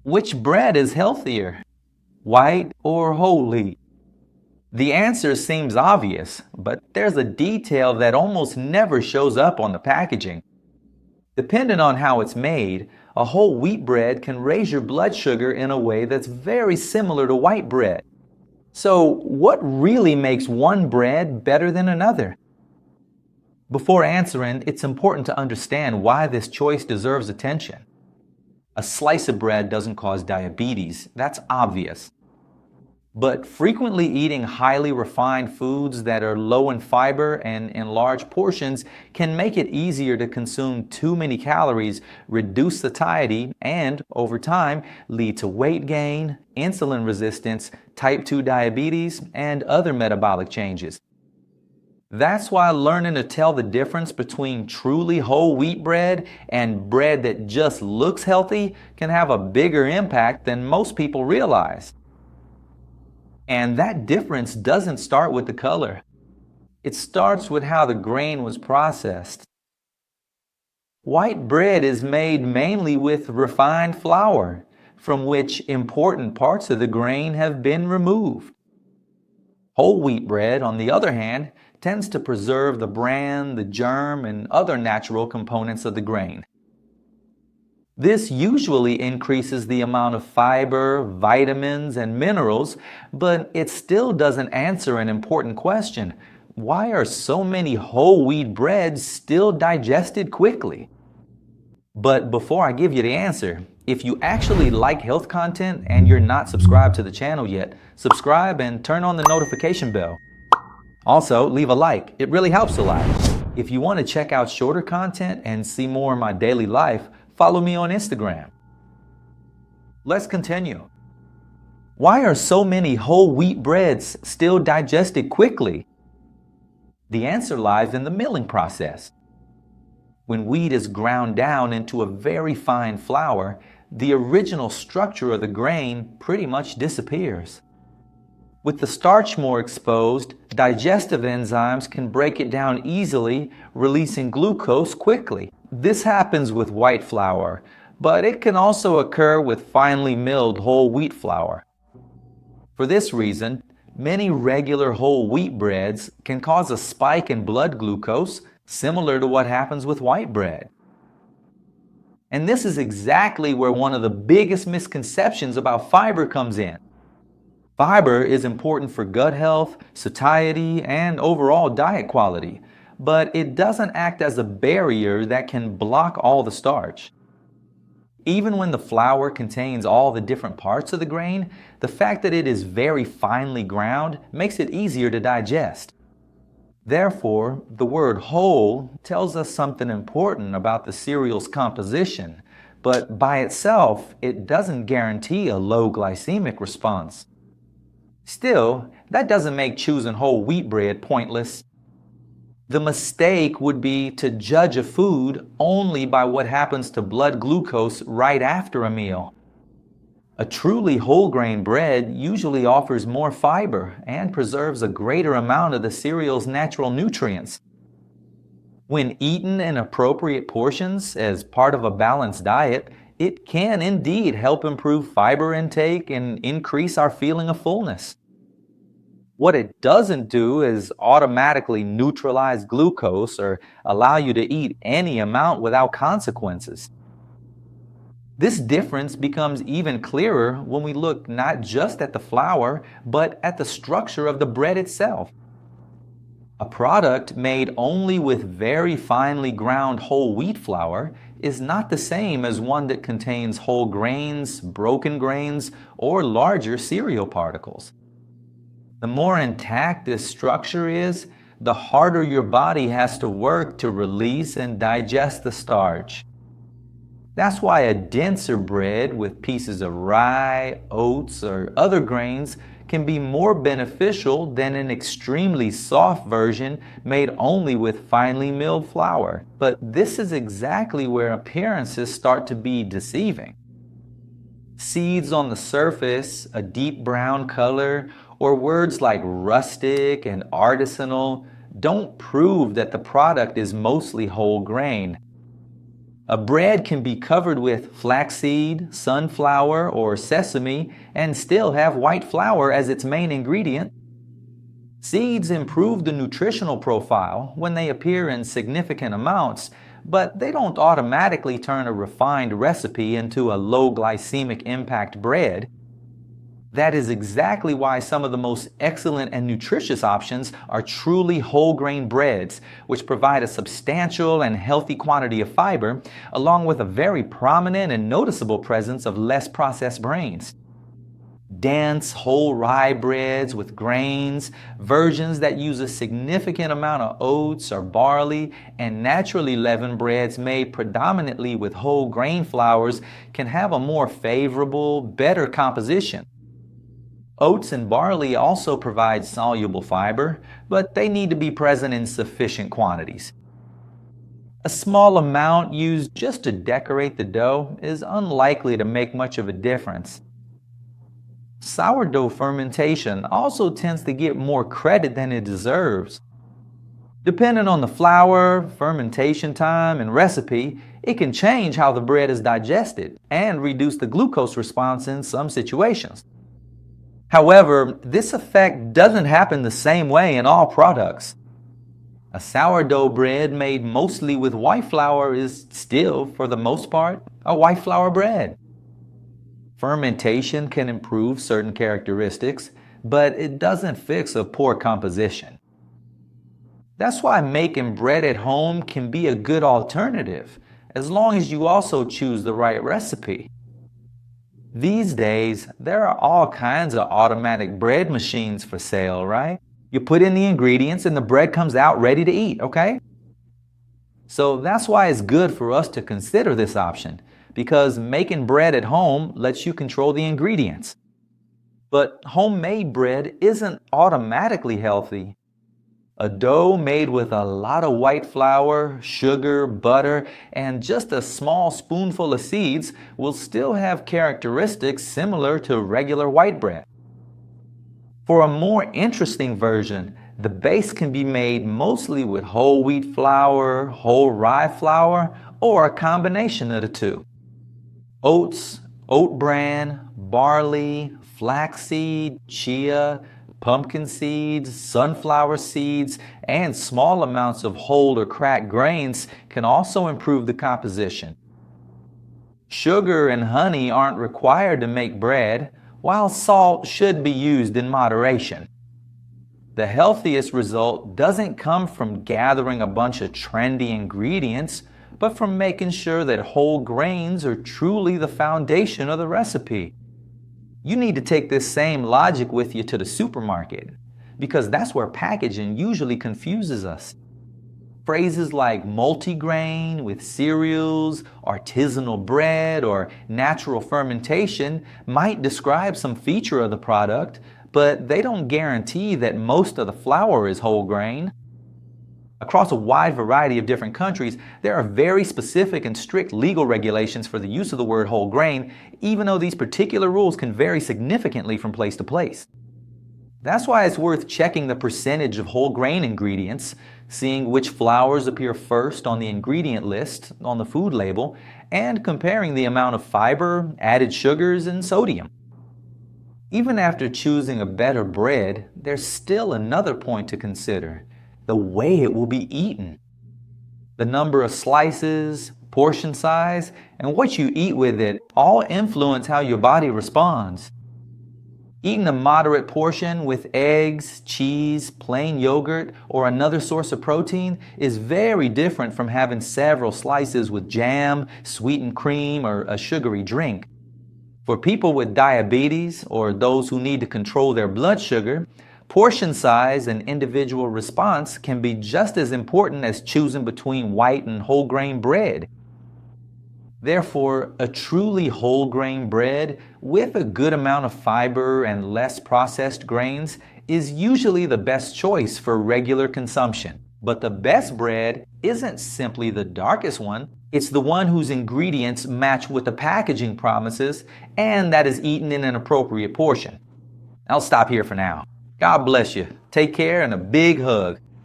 Which bread is healthier, white or whole wheat? The answer seems obvious, but there's a detail that almost never shows up on the packaging. Depending on how it's made, a whole wheat bread can raise your blood sugar in a way that's very similar to white bread. So, what really makes one bread better than another? Before answering, it's important to understand why this choice deserves attention. A slice of bread doesn't cause diabetes, that's obvious. But frequently eating highly refined foods that are low in fiber and in large portions can make it easier to consume too many calories, reduce satiety, and, over time, lead to weight gain, insulin resistance, type 2 diabetes, and other metabolic changes. That's why learning to tell the difference between truly whole wheat bread and bread that just looks healthy can have a bigger impact than most people realize. And that difference doesn't start with the color. It starts with how the grain was processed. White bread is made mainly with refined flour, from which important parts of the grain have been removed. Whole wheat bread, on the other hand, tends to preserve the bran, the germ, and other natural components of the grain. This usually increases the amount of fiber, vitamins, and minerals, but it still doesn't answer an important question. Why are so many whole wheat breads still digested quickly? But before I give you the answer, if you actually like health content and you're not subscribed to the channel yet, subscribe and turn on the notification bell. Also, leave a like. It really helps a lot. If you want to check out shorter content and see more of my daily life, follow me on Instagram. Let's continue. Why are so many whole wheat breads still digested quickly? The answer lies in the milling process. When wheat is ground down into a very fine flour, the original structure of the grain pretty much disappears. With the starch more exposed, digestive enzymes can break it down easily, releasing glucose quickly. This happens with white flour, but it can also occur with finely milled whole wheat flour. For this reason, many regular whole wheat breads can cause a spike in blood glucose, similar to what happens with white bread. And this is exactly where one of the biggest misconceptions about fiber comes in. Fiber is important for gut health, satiety, and overall diet quality, but it doesn't act as a barrier that can block all the starch. Even when the flour contains all the different parts of the grain, the fact that it is very finely ground makes it easier to digest. Therefore, the word whole tells us something important about the cereal's composition, but by itself, it doesn't guarantee a low glycemic response. Still, that doesn't make choosing whole wheat bread pointless. The mistake would be to judge a food only by what happens to blood glucose right after a meal. A truly whole grain bread usually offers more fiber and preserves a greater amount of the cereal's natural nutrients. When eaten in appropriate portions as part of a balanced diet, it can indeed help improve fiber intake and increase our feeling of fullness. What it doesn't do is automatically neutralize glucose or allow you to eat any amount without consequences. This difference becomes even clearer when we look not just at the flour, but at the structure of the bread itself. A product made only with very finely ground whole wheat flour is not the same as one that contains whole grains, broken grains, or larger cereal particles. The more intact this structure is, the harder your body has to work to release and digest the starch. That's why a denser bread with pieces of rye, oats, or other grains can be more beneficial than an extremely soft version made only with finely milled flour. But this is exactly where appearances start to be deceiving. Seeds on the surface, a deep brown color, or words like rustic and artisanal don't prove that the product is mostly whole grain. A bread can be covered with flaxseed, sunflower, or sesame and still have white flour as its main ingredient. Seeds improve the nutritional profile when they appear in significant amounts, but they don't automatically turn a refined recipe into a low glycemic impact bread. That is exactly why some of the most excellent and nutritious options are truly whole grain breads, which provide a substantial and healthy quantity of fiber, along with a very prominent and noticeable presence of less processed grains. Dense whole rye breads with grains, versions that use a significant amount of oats or barley, and naturally leavened breads made predominantly with whole grain flours can have a more favorable, better composition. Oats and barley also provide soluble fiber, but they need to be present in sufficient quantities. A small amount used just to decorate the dough is unlikely to make much of a difference. Sourdough fermentation also tends to get more credit than it deserves. Depending on the flour, fermentation time, and recipe, it can change how the bread is digested and reduce the glucose response in some situations. However, this effect doesn't happen the same way in all products. A sourdough bread made mostly with white flour is still, for the most part, a white flour bread. Fermentation can improve certain characteristics, but it doesn't fix a poor composition. That's why making bread at home can be a good alternative, as long as you also choose the right recipe. These days, there are all kinds of automatic bread machines for sale, right? You put in the ingredients and the bread comes out ready to eat, okay? So that's why it's good for us to consider this option, because making bread at home lets you control the ingredients. But homemade bread isn't automatically healthy. A dough made with a lot of white flour, sugar, butter, and just a small spoonful of seeds will still have characteristics similar to regular white bread. For a more interesting version, the base can be made mostly with whole wheat flour, whole rye flour, or a combination of the two. Oats, oat bran, barley, flaxseed, chia, pumpkin seeds, sunflower seeds, and small amounts of whole or cracked grains can also improve the composition. Sugar and honey aren't required to make bread, while salt should be used in moderation. The healthiest result doesn't come from gathering a bunch of trendy ingredients, but from making sure that whole grains are truly the foundation of the recipe. You need to take this same logic with you to the supermarket, because that's where packaging usually confuses us. Phrases like multigrain with cereals, artisanal bread, or natural fermentation might describe some feature of the product, but they don't guarantee that most of the flour is whole grain. Across a wide variety of different countries, there are very specific and strict legal regulations for the use of the word whole grain, even though these particular rules can vary significantly from place to place. That's why it's worth checking the percentage of whole grain ingredients, seeing which flours appear first on the ingredient list on the food label, and comparing the amount of fiber, added sugars, and sodium. Even after choosing a better bread, there's still another point to consider: the way it will be eaten. The number of slices, portion size, and what you eat with it all influence how your body responds. Eating a moderate portion with eggs, cheese, plain yogurt, or another source of protein is very different from having several slices with jam, sweetened cream, or a sugary drink. For people with diabetes or those who need to control their blood sugar, portion size and individual response can be just as important as choosing between white and whole grain bread. Therefore, a truly whole grain bread with a good amount of fiber and less processed grains is usually the best choice for regular consumption. But the best bread isn't simply the darkest one, it's the one whose ingredients match what the packaging promises and that is eaten in an appropriate portion. I'll stop here for now. God bless you. Take care and a big hug.